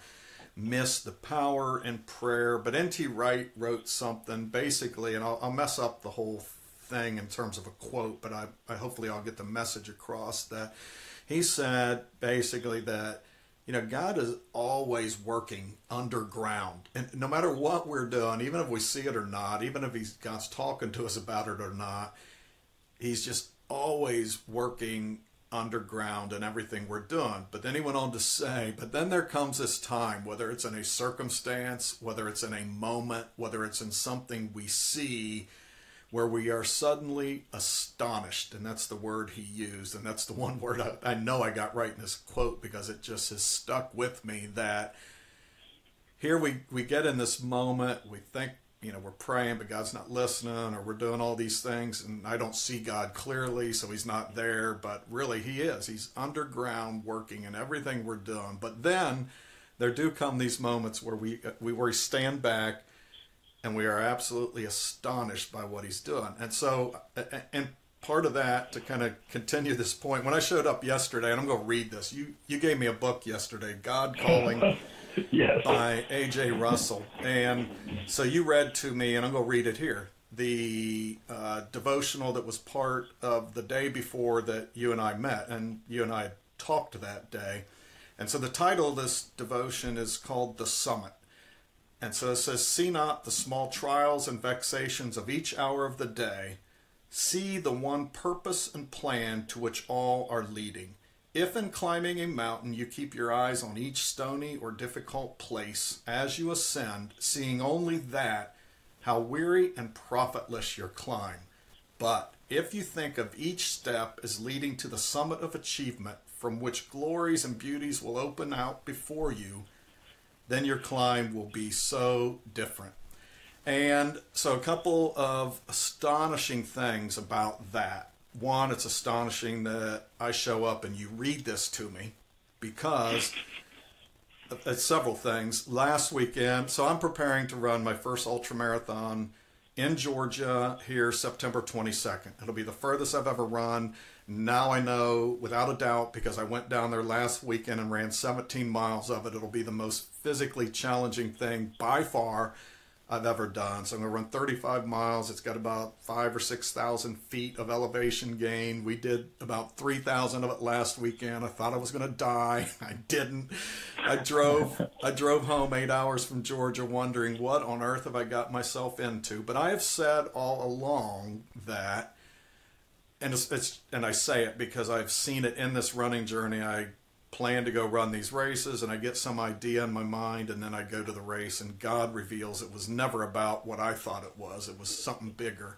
miss the power in prayer. But N.T. Wright wrote something basically, and I'll mess up the whole thing in terms of a quote, but I hopefully I'll get the message across, that he said basically that, you know, God is always working underground, and no matter what we're doing, even if we see it or not, even if God's talking to us about it or not, he's just always working underground in everything we're doing. But then he went on to say, but then there comes this time, whether it's in a circumstance, whether it's in a moment, whether it's in something we see, where we are suddenly astonished. And that's the word he used. And that's the one word I know I got right in this quote, because it just has stuck with me, that here we get in this moment, we think, we're praying, but God's not listening, or we're doing all these things, and I don't see God clearly, so he's not there, but really he is. He's underground working in everything we're doing. But then there do come these moments where we stand back and we are absolutely astonished by what he's doing. And so, and part of that, to kind of continue this point, when I showed up yesterday, and I'm going to read this, you gave me a book yesterday, God Calling, yes, by A.J. Russell. And so you read to me, and I'm going to read it here, the devotional that was part of the day before that you and I met, and you and I talked that day. And so the title of this devotion is called The Summit. And so it says, "See not the small trials and vexations of each hour of the day. See the one purpose and plan to which all are leading. If in climbing a mountain you keep your eyes on each stony or difficult place as you ascend, seeing only that, how weary and profitless your climb. But if you think of each step as leading to the summit of achievement, from which glories and beauties will open out before you, then your climb will be so different." And so a couple of astonishing things about that. One, it's astonishing that I show up and you read this to me, because it's several things. Last weekend, so I'm preparing to run my first ultramarathon in Georgia here September 22nd. It'll be the furthest I've ever run. Now I know without a doubt, because I went down there last weekend and ran 17 miles of it, it'll be the most physically challenging thing by far I've ever done. So I'm going to run 35 miles. It's got about 5,000 or 6,000 feet of elevation gain. We did about 3,000 of it last weekend. I thought I was going to die. I didn't. I drove home 8 hours from Georgia wondering what on earth have I got myself into. But I have said all along that, and and I say it because I've seen it in this running journey. I plan to go run these races, and I get some idea in my mind, and then I go to the race, and God reveals it was never about what I thought it was. It was something bigger.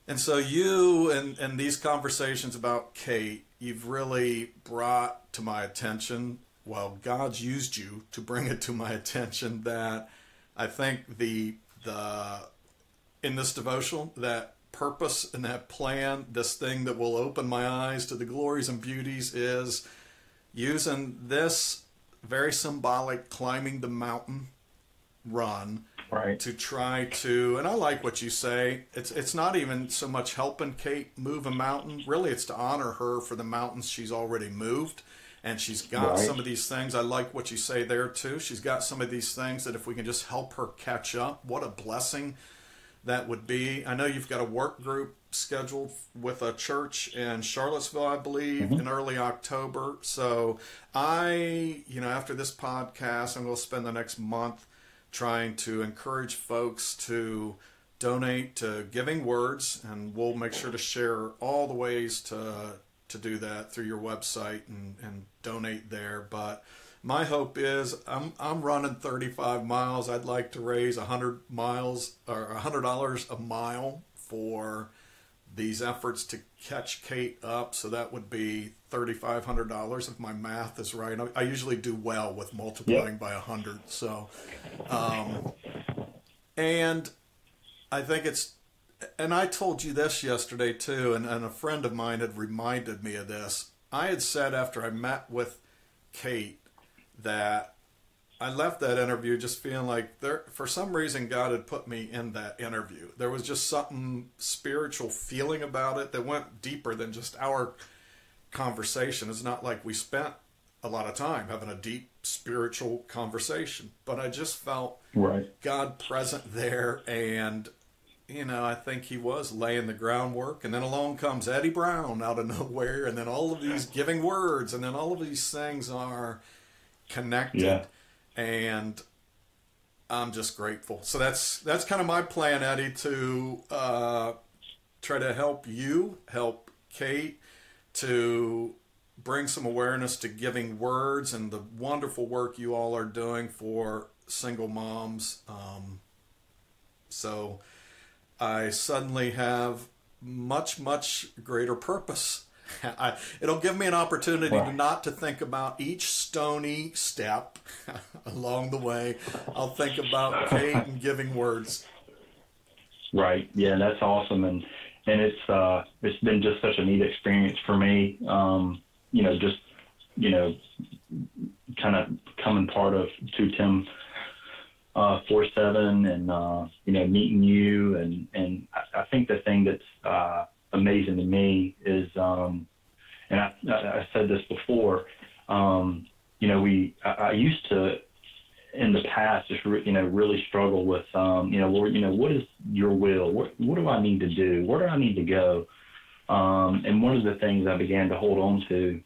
And so you and these conversations about Kate, you've really brought to my attention, well, God's used you to bring it to my attention, that I think in this devotional, that purpose and that plan, this thing that will open my eyes to the glories and beauties, is using this very symbolic climbing the mountain run, right, to try to, and I like what you say, it's not even so much helping Kate move a mountain. Really, it's to honor her for the mountains she's already moved. And she's got some of these things. I like what you say there too. She's got some of these things that if we can just help her catch up, what a blessing that would be. I know you've got a work group scheduled with a church in Charlottesville, I believe, in early October. So after this podcast, I'm going to spend the next month trying to encourage folks to donate to Giving Words, and we'll make sure to share all the ways to do that through your website and donate there. But my hope is I'm running 35 miles. I'd like to raise 100 miles or $100 a mile for these efforts to catch Kate up. So that would be $3,500 if my math is right. I usually do well with multiplying by 100. So, and I think and I told you this yesterday too, and a friend of mine had reminded me of this. I had said after I met with Kate that I left that interview just feeling like for some reason God had put me in that interview. There was just something spiritual feeling about it that went deeper than just our conversation. It's not like we spent a lot of time having a deep spiritual conversation, but I just felt God present there, and I think he was laying the groundwork. And then along comes Eddie Brown out of nowhere, and then all of these Giving Words, and then all of these things are connected, and I'm just grateful. So that's kind of my plan, Eddie, to try to help Kate to bring some awareness to Giving Words and the wonderful work you all are doing for single moms. So I suddenly have much greater purpose. It'll give me an opportunity to not to think about each stony step along the way. I'll think about Kate and giving words. Right. Yeah, that's awesome. And it's been just such a neat experience for me. Kind of becoming part of 2Tim 4-7 and meeting you, and I think the thing that's amazing to me is, and I said this before, I used to in the past just really struggle with Lord, what is your will? What do I need to do? Where do I need to go? And one of the things I began to hold on to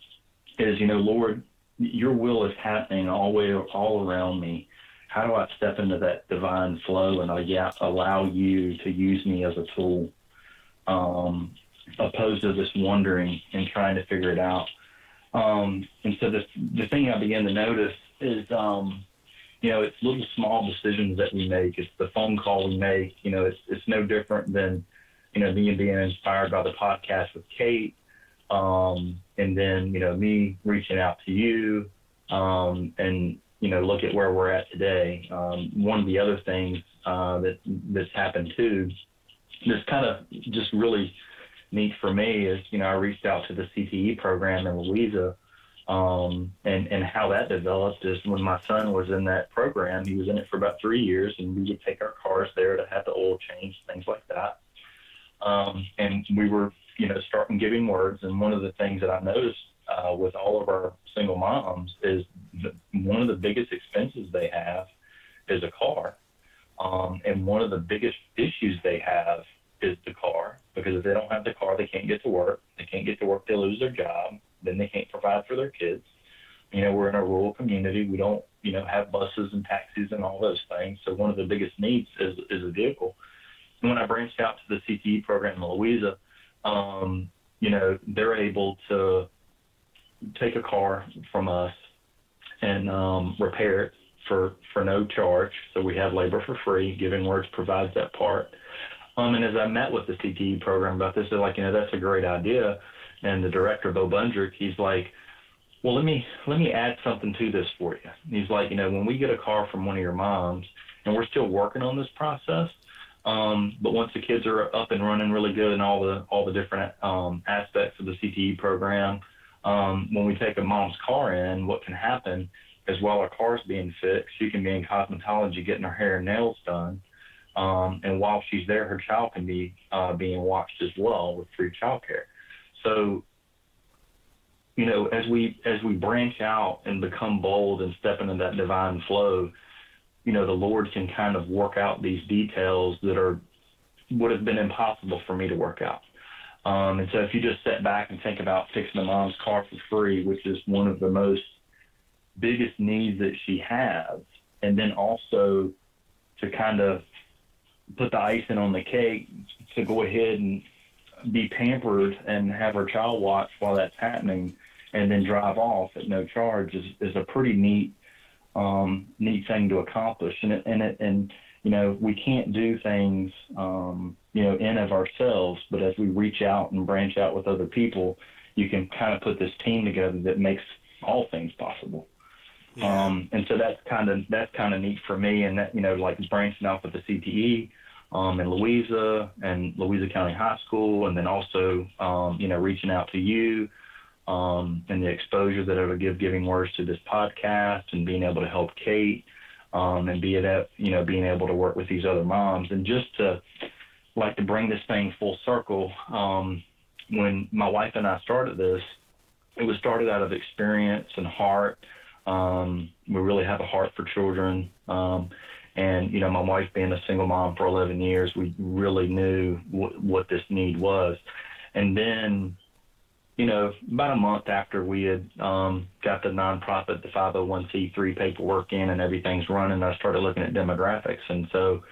is, Lord, your will is happening all around me. How do I step into that divine flow and allow you to use me as a tool, opposed to just wondering and trying to figure it out? And so the thing I began to notice is, it's little small decisions that we make. It's the phone call we make. It's no different than, me being inspired by the podcast with Kate, and then, me reaching out to you, and, look at where we're at today. One of the other things that's happened too, that's kind of just really neat for me is, I reached out to the CTE program in Louisa, and how that developed is when my son was in that program. He was in it for about 3 years, and we would take our cars there to have the oil change, things like that. And we were, starting giving words. And one of the things that I noticed with all of our single moms is one of the biggest expenses they have is a car. And one of the biggest issues they have is the car, because if they don't have the car, they can't get to work. They can't get to work, they lose their job. Then they can't provide for their kids. We're in a rural community. We don't, have buses and taxis and all those things. So one of the biggest needs is a vehicle. And when I branched out to the CTE program in Louisa, they're able to take a car from us and repair it for no charge. So we have labor for free. Giving Words provides that part. And as I met with the CTE program about this, they're like, that's a great idea. And the director, Bo Bundrick, he's like, well, let me add something to this for you. He's like, when we get a car from one of your moms, and we're still working on this process, but once the kids are up and running really good and all the different aspects of the CTE program, when we take a mom's car in, what can happen is while our car's being fixed, she can be in cosmetology getting her hair and nails done. And while she's there, her child can be being watched as well with free childcare. So, as we branch out and become bold and step into that divine flow, the Lord can kind of work out these details that would have been impossible for me to work out. And so if you just sit back and think about fixing a mom's car for free, which is one of the most biggest needs that she has, and then also to kind of put the icing on the cake to go ahead and be pampered and have her child watch while that's happening and then drive off at no charge is a pretty neat thing to accomplish. And we can't do things, in of ourselves, but as we reach out and branch out with other people, you can kind of put this team together that makes all things possible. Yeah. And so that's kind of neat for me. And that, like branching out with the CTE, in Louisa and Louisa County High School, and then also, reaching out to you, and the exposure that it'll give Giving Words to this podcast and being able to help Kate, and being able to work with these other moms, and just to bring this thing full circle. When my wife and I started this, it was started out of experience and heart. We really have a heart for children. And, my wife being a single mom for 11 years, we really knew what this need was. And then, about a month after we had got the nonprofit, the 501c3 paperwork in and everything's running, I started looking at demographics. And so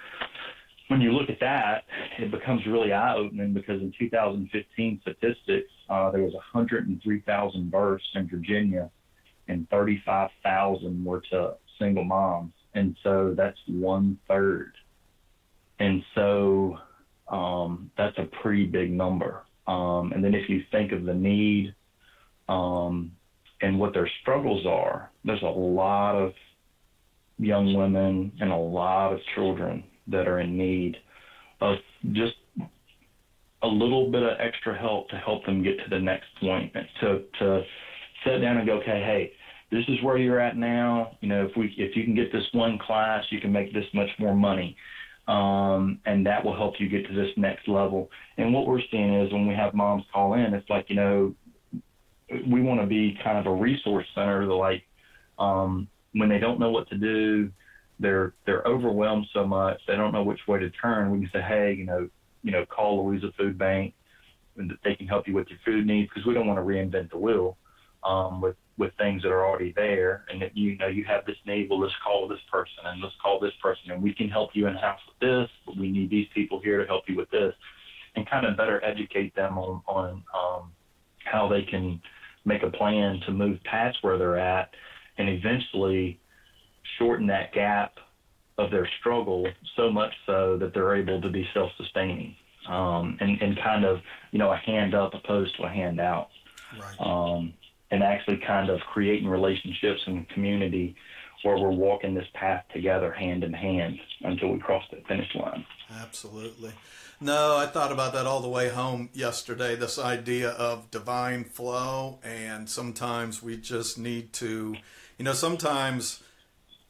when you look at that, it becomes really eye-opening, because in 2015 statistics, there was 103,000 births in Virginia, and 35,000 were to single moms. And so that's 1/3. And so that's a pretty big number. And then if you think of the need and what their struggles are, there's a lot of young women and a lot of children that are in need of just a little bit of extra help to help them get to the next point, and to sit down and go, okay, hey, this is where you're at now. You know, if you can get this one class, you can make this much more money. And that will help you get to this next level. And what we're seeing is when we have moms call in, it's like, you know, we want to be kind of a resource center to, like, when they don't know what to do, they're overwhelmed so much, they don't know which way to turn. We can say, hey, you know, call Louisa Food Bank, and that they can help you with your food needs, because we don't want to reinvent the wheel with things that are already there. And that, you know, you have this need, well, let's call this person and let's call this person, and we can help you in-house with this, but we need these people here to help you with this, and kind of better educate them on how they can make a plan to move past where they're at and eventually shorten that gap of their struggle so much so that they're able to be self-sustaining, and kind of, you know, a hand up opposed to a hand out. Right. And actually kind of creating relationships and community where we're walking this path together hand in hand until we cross the finish line. Absolutely. No, I thought about that all the way home yesterday, this idea of divine flow, and sometimes we just need to, you know, sometimes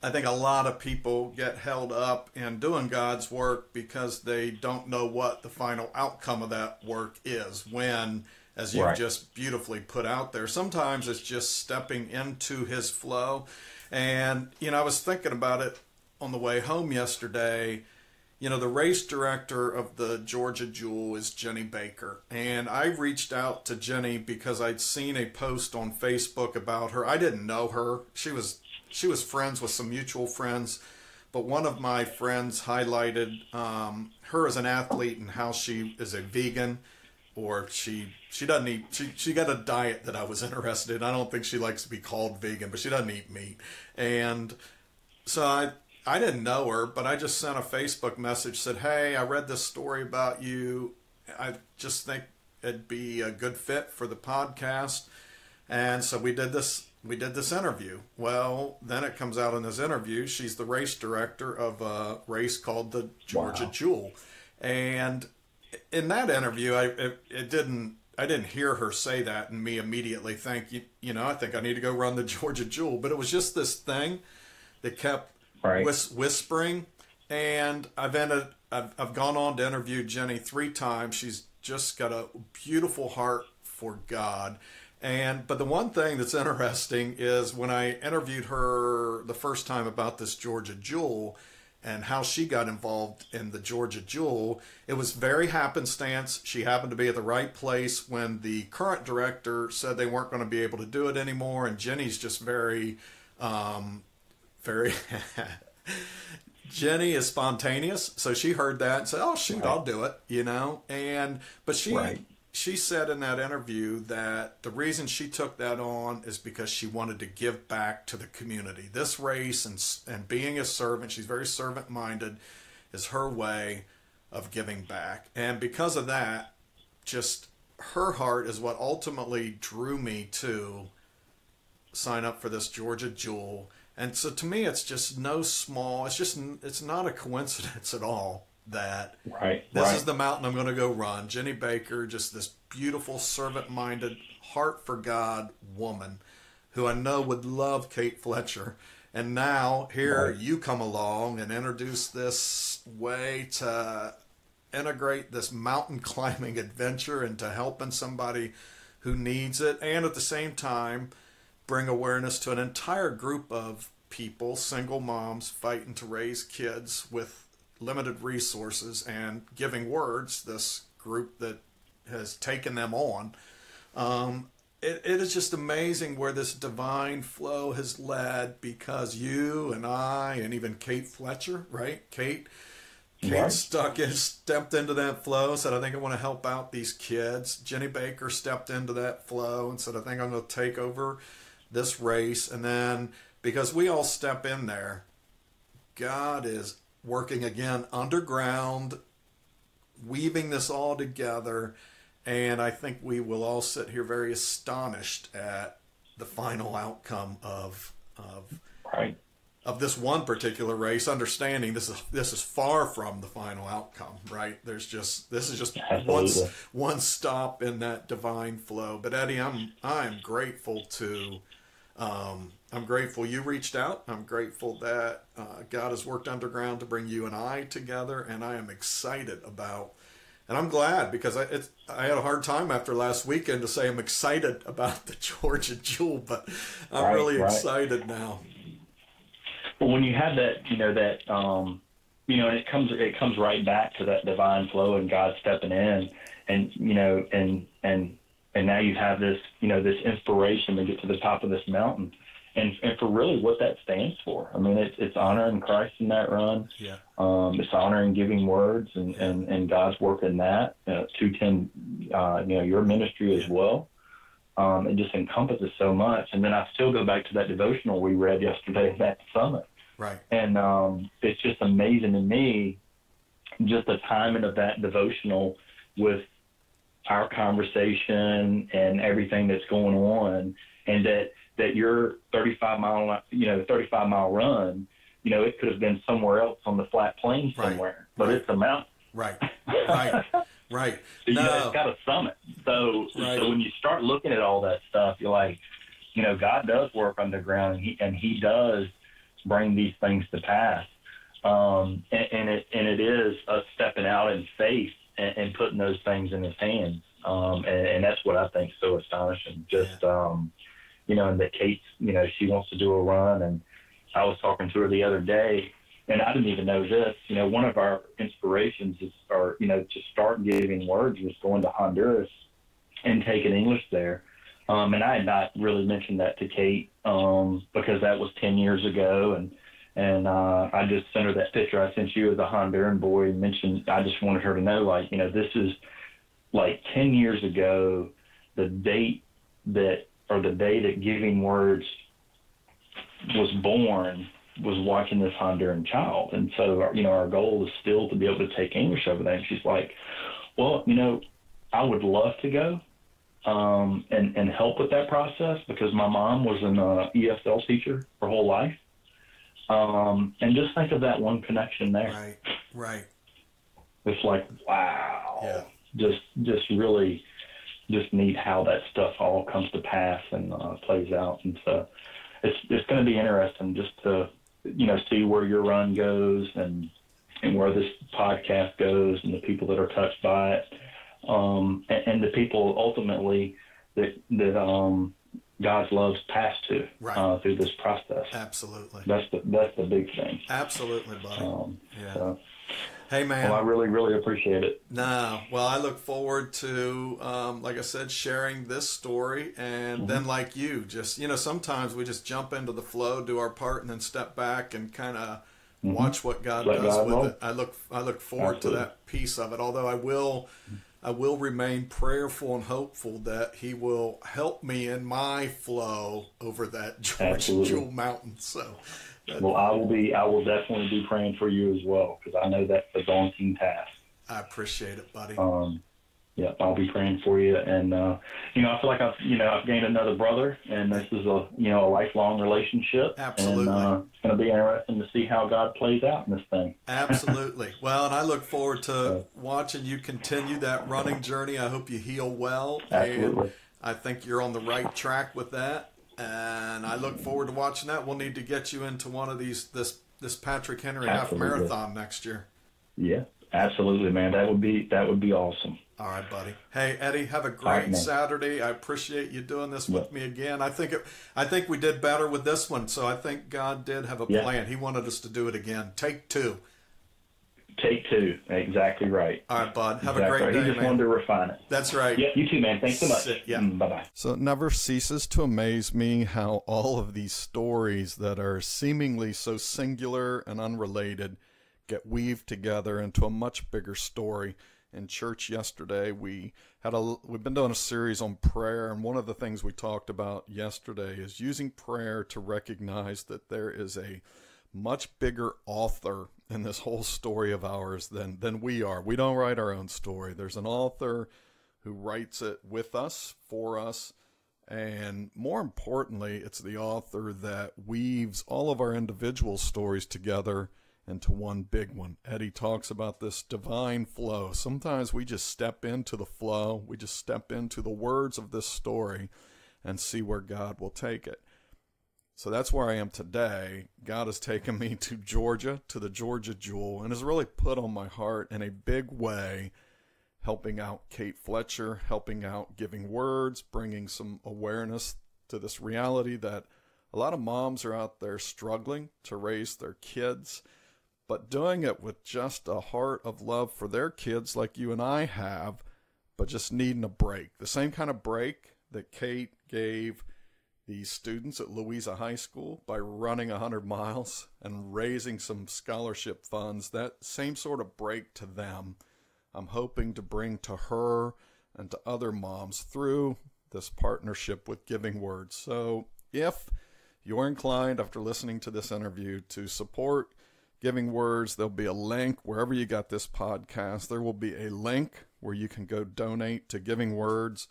I think a lot of people get held up in doing God's work because they don't know what the final outcome of that work is, when, as you Right. just beautifully put out there, sometimes it's just stepping into his flow. And, you know, I was thinking about it on the way home yesterday. You know, the race director of the Georgia Jewel is Jenny Baker. And I reached out to Jenny because I'd seen a post on Facebook about her. I didn't know her. She was friends with some mutual friends. But one of my friends highlighted her as an athlete and how she is a vegan, or she doesn't eat, she got a diet that I was interested in. I don't think she likes to be called vegan, but she doesn't eat meat. And so I didn't know her, but I just sent a Facebook message, said, hey, I read this story about you. I just think it'd be a good fit for the podcast. And so we did this interview. Well, then it comes out in this interview, she's the race director of a race called the Georgia Jewel. And in that interview, I didn't hear her say that and me immediately think, you know, I think I need to go run the Georgia Jewel. But it was just this thing that kept whispering. And I've gone on to interview Jenny 3 times. She's just got a beautiful heart for God. But the one thing that's interesting is when I interviewed her the first time about this Georgia Jewel and how she got involved in the Georgia Jewel, it was very happenstance. She happened to be at the right place when the current director said they weren't going to be able to do it anymore. And Jenny's just very Jenny is spontaneous. So she heard that and said, oh, shoot, I'll do it, you know. But she said in that interview that the reason she took that on is because she wanted to give back to the community. This race and being a servant, she's very servant-minded, is her way of giving back. And because of that, just her heart is what ultimately drew me to sign up for this Georgia Jewel. And so to me, it's just it's not a coincidence at all that this is the mountain I'm going to go run. Jenny Baker, just this beautiful, servant-minded, heart for God woman who I know would love Kate Fletcher. And now here you come along and introduce this way to integrate this mountain climbing adventure into helping somebody who needs it, and at the same time bring awareness to an entire group of people, single moms fighting to raise kids with limited resources, and Giving Words, this group that has taken them on. It is just amazing where this divine flow has led, because you and I and even Kate Fletcher, right? Kate stepped into that flow, said, I think I want to help out these kids. Jenny Baker stepped into that flow and said, I think I'm going to take over this race. And then because we all step in there, God is working again underground, weaving this all together. And I think we will all sit here very astonished at the final outcome of Right. of this one particular race, understanding this is far from the final outcome, right? This is just one stop in that divine flow. But Eddie, I'm grateful I'm grateful you reached out. I'm grateful that God has worked underground to bring you and I together, and I am excited about. And I'm glad, because I had a hard time after last weekend to say I'm excited about the Georgia Jewel, but I'm really excited now. Well, when you have that, and it comes right back to that divine flow and God stepping in, and now you have this, this inspiration to get to the top of this mountain, and for really what that stands for. I mean, it's honoring Christ in that run. Yeah. It's honoring giving words and God's work in that. 210, your ministry as well. It just encompasses so much. And then I still go back to that devotional we read yesterday at that summit. Right. And it's just amazing to me, just the timing of that devotional with our conversation and everything that's going on, and that your 35 mile run, it could have been somewhere else on the flat plain somewhere, but it's a mountain. Right. Right. So, it's got a summit. So when you start looking at all that stuff, you're like, God does work underground, and he does bring these things to pass. And it is us stepping out in faith and putting those things in his hands. And that's what I think is so astonishing. Just, and that Kate, she wants to do a run, and I was talking to her the other day, and I didn't even know this. One of our inspirations to start giving words was going to Honduras and taking English there. And I had not really mentioned that to Kate because that was 10 years ago, and I just sent her that picture I sent you as a Honduran boy and mentioned I just wanted her to know, this is like 10 years ago, the day that Giving Words was born was watching this Honduran child. And so, our goal is still to be able to take English over there. And she's like, well, I would love to go and help with that process, because my mom was an ESL teacher her whole life. And just think of that one connection there. Right. It's like, wow. Yeah. Just really just neat how that stuff all comes to pass and plays out. And so it's going to be interesting just to, see where your run goes and where this podcast goes and the people that are touched by it. And the people ultimately that God's love's passed to through this process. Absolutely. That's the big thing. Absolutely, buddy. So, hey, man. Well, I really, really appreciate it. Well, I look forward to, like I said, sharing this story. And then like you, just, sometimes we just jump into the flow, do our part, and then step back and kind of watch what God does with it. I look forward to that piece of it, although I will remain prayerful and hopeful that he will help me in my flow over that Georgia Jewel Mountain. So, well, I will definitely be praying for you as well, because I know that's a daunting task. I appreciate it, buddy. I'll be praying for you, and I feel like I've gained another brother, and this is a lifelong relationship. Absolutely. And it's going to be interesting to see how God plays out in this thing. Absolutely. Well, and I look forward to watching you continue that running journey. I hope you heal well. Absolutely. And I think you're on the right track with that, and I look forward to watching that. We'll need to get you into one of this Patrick Henry half marathon next year. Yeah, absolutely, man. That would be awesome. All right, buddy. Hey, Eddie, have a great Saturday. I appreciate you doing this with me again. I think we did better with this one, so I think God did have a plan. He wanted us to do it again. Take two. Take two. Exactly right. All right, bud. Have a great day, man. He just wanted to refine it. That's right. Yeah, you too, man. Thanks so much. Bye-bye. So it never ceases to amaze me how all of these stories that are seemingly so singular and unrelated get weaved together into a much bigger story. In church yesterday, we've been doing a series on prayer, and one of the things we talked about yesterday is using prayer to recognize that there is a much bigger author in this whole story of ours than we are. We don't write our own story. There's an author who writes it with us, for us, and more importantly, it's the author that weaves all of our individual stories together into one big one. Eddie talks about this divine flow. Sometimes we just step into the flow. We just step into the words of this story and see where God will take it. So that's where I am today. God has taken me to Georgia, to the Georgia Jewel, and has really put on my heart in a big way, helping out Kate Fletcher, helping out Giving Words, bringing some awareness to this reality that a lot of moms are out there struggling to raise their kids, but doing it with just a heart of love for their kids like you and I have, but just needing a break. The same kind of break that Kate gave these students at Louisa High School by running 100 miles and raising some scholarship funds, that same sort of break to them, I'm hoping to bring to her and to other moms through this partnership with Giving Words. So if you're inclined after listening to this interview to support Giving Words, there'll be a link wherever you got this podcast. There will be a link where you can go donate to Giving Words.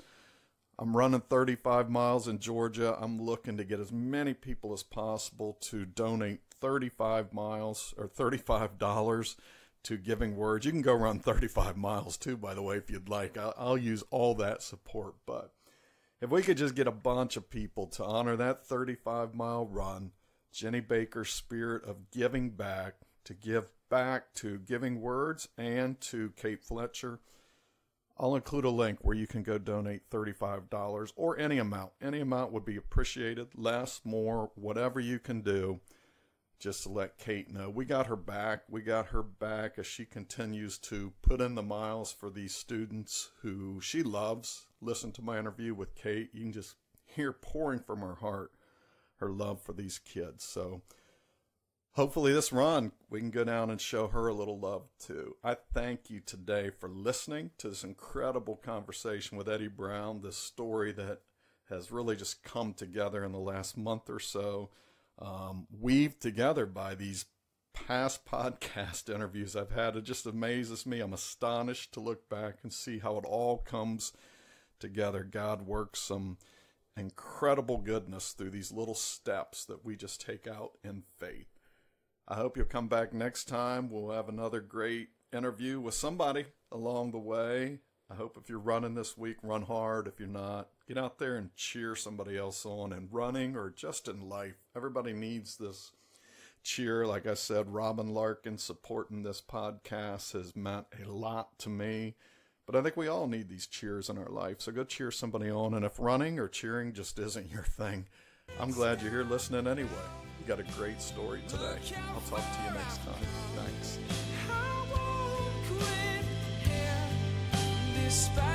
I'm running 35 miles in Georgia. I'm looking to get as many people as possible to donate 35 miles or $35 to Giving Words. You can go run 35 miles too, by the way, if you'd like. I'll use all that support. But if we could just get a bunch of people to honor that 35-mile run, Jenny Baker's spirit of giving back, to give back to Giving Words and to Kate Fletcher, I'll include a link where you can go donate $35 or any amount. Any amount would be appreciated, less, more, whatever you can do, just to let Kate know. We got her back. We got her back as she continues to put in the miles for these students who she loves. Listen to my interview with Kate. You can just hear pouring from her heart her love for these kids. So hopefully this run, we can go down and show her a little love too. I thank you today for listening to this incredible conversation with Eddie Brown, this story that has really just come together in the last month or so, weaved together by these past podcast interviews I've had. It just amazes me. I'm astonished to look back and see how it all comes together. God works some incredible goodness through these little steps that we just take out in faith. I hope you'll come back next time. We'll have another great interview with somebody along the way. I hope if you're running this week, run hard. If you're not, get out there and cheer somebody else on in running or just in life. Everybody needs this cheer. Like I said, Robin Larkin supporting this podcast has meant a lot to me. But I think we all need these cheers in our life. So go cheer somebody on. And if running or cheering just isn't your thing, I'm glad you're here listening anyway. You got a great story today. I'll talk to you next time. Thanks. I won't quit here despite